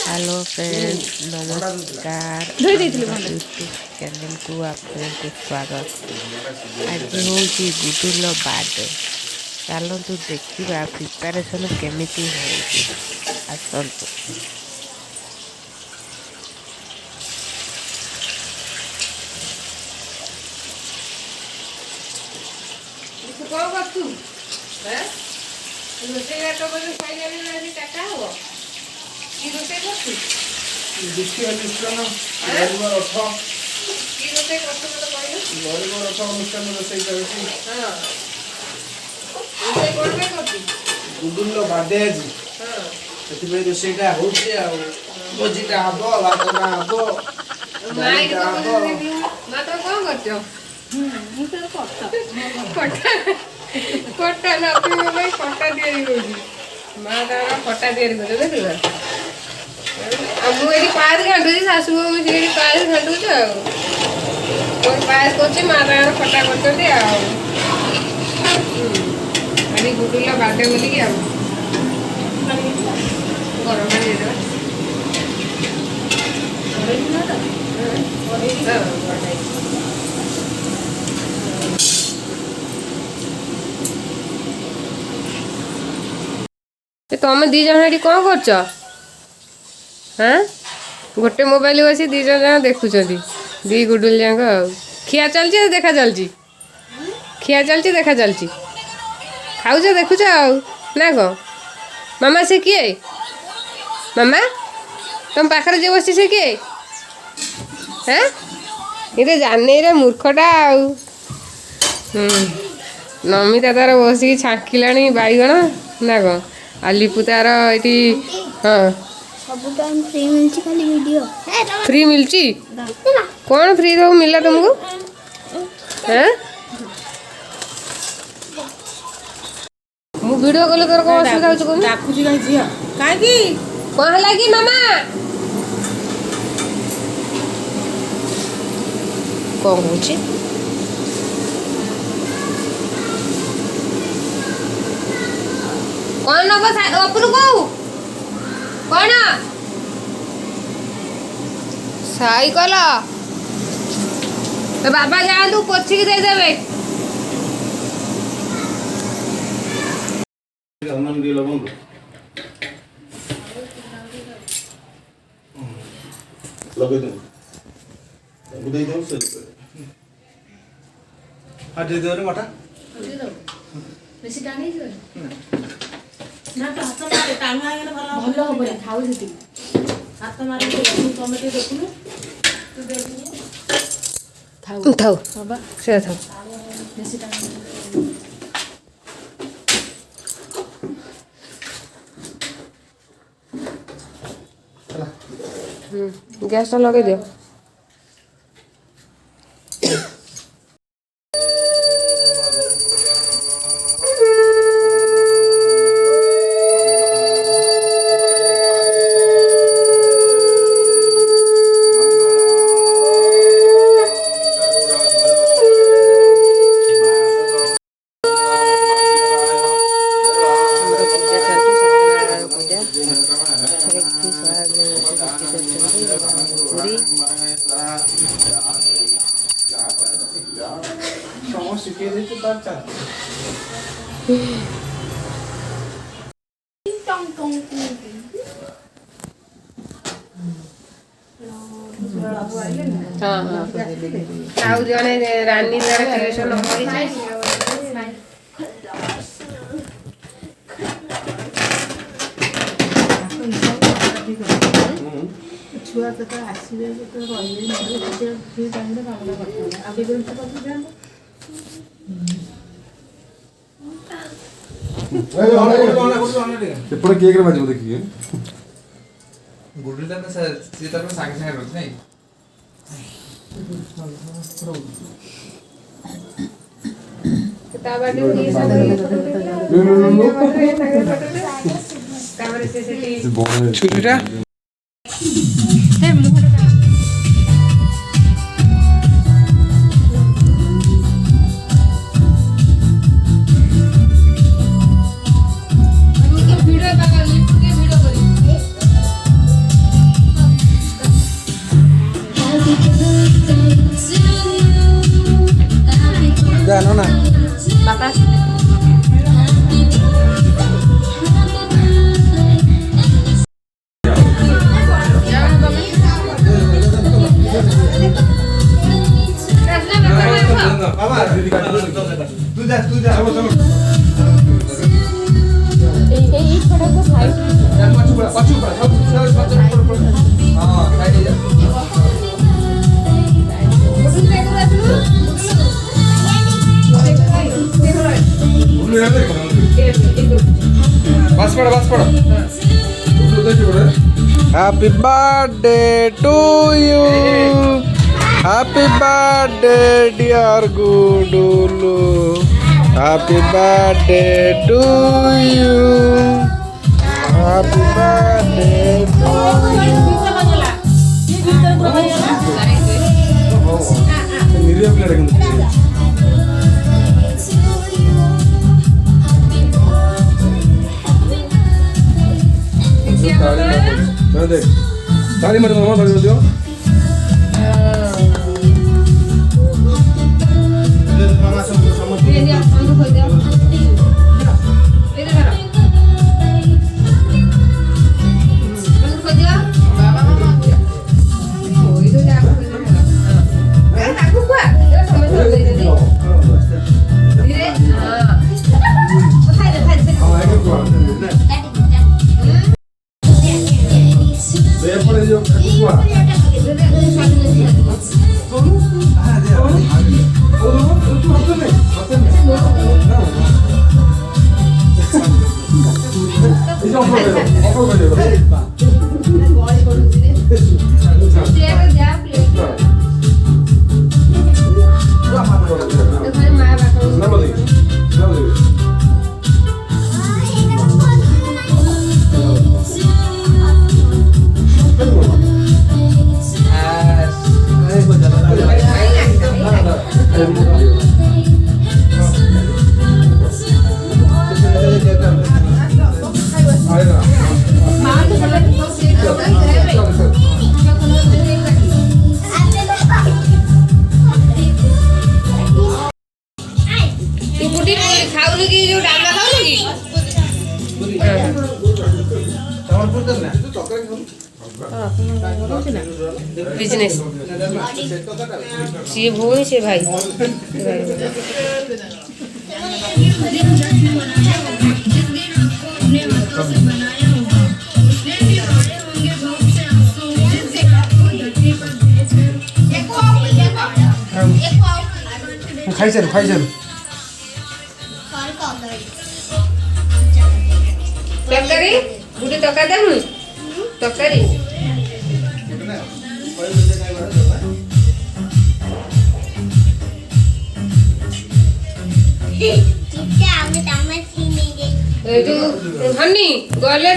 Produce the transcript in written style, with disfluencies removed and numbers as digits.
Hello friends नमस्कार YouTube channel को आपको स्वागत। आज हूँ गुडुल बर्थडे। चलतु देखा प्रिपारेसन केमिति आसतु। कौन करतु रोषेई तो खाई चार्टा हम कि रोषेई करतु देखिए अनुष्ठान गरीब रथ कि रोषेई करतु मते कहलु गरीब रथ अनुष्ठान रोषेई चलती। हां रोषेई कोन पे करतु गुडुल बर्थडे आज हां सेति रोषेईटा होउची आ भोजीटा हबो भातटा हबो माई तो मा तो कौन करछो कोटा ना पी भाई कोटा देरी होजी मां तारा कोटा देरी कर देखिबा मुझे पास घंटू शाशु मुझे पास घंटू मोर पास कर माँ तार खटा कर अभी गुडुल बर्थडे बोलिक गरम तुम दी जन कौन कर हाँ गोटे मोबाइल बस दी जन देखुं दी गुडुल जाक खिया चलती देखा चलती खिया चलती देखा चलती खाऊ देखुच ना कौन मामा से किए मामा तुम पाखे जो बस से किए हाँ ये जाने रे मूर्खटा नमिता तार बसिक छाँकिला बैगण ना कौन आ लिपु तार ये हाँ फ्री मिलची खाली वीडियो फ्री मिलची कौन फ्री तो मिला तुमको हैं मु वीडियो कॉल कर कौन असुविधा होछ कोन डाकुची गाई झिया काहे की कौन हला की मामा कौन होची कौन नबो अपरु को कौन साइकल तो बाबा जातु पोछी दे देबे हनुमान दी लबंग लगे दे बुदे दो से आ दे दे रे माटा दे दो बेसी टाणी जो ना तो हाथ मारे टाणु आगे भलो होबे खाऊ जति हाथ मारे तमे ते देखुनु तू देखुनु थाऊ थाऊ बाबा से थाऊ बेसी टाणी गैस टा लगे दियो शिखे दे तो तार चल टंग टंग हाँ हाँ आउ जने रानी तार क्रिएशन करी छै छुआ तो आसीबे तो रहले फ्री टाइम रे काम करथले आबे गुरु तो कर जान एपटे केक रे बाजू देखिए गुडुल तो से तो सांगे सांगे रोज नहीं ता बाडी ये सब नो तामरे से छुरीटा वीडियो बाबा वीडियो करी ଯା ନା ବାପା ବାବା ତୁ ଯା ଏଇ ଛୋଟକୁ ସାଇଡ୍ बस पड़ Happy birthday to you. Happy birthday dear Gudulu. Happy birthday to you. Happy birthday to you. निरीह प्लेट देख ताली मत मामा ताली मत ଖାଉନୁ କି ଯୋଉ ଡାଲମା ଖାଉନୁ କି बिजनेस सी भूमि से भाई खाई चल तरकारी गुटी तरकारी देबु तरकारी हनी गले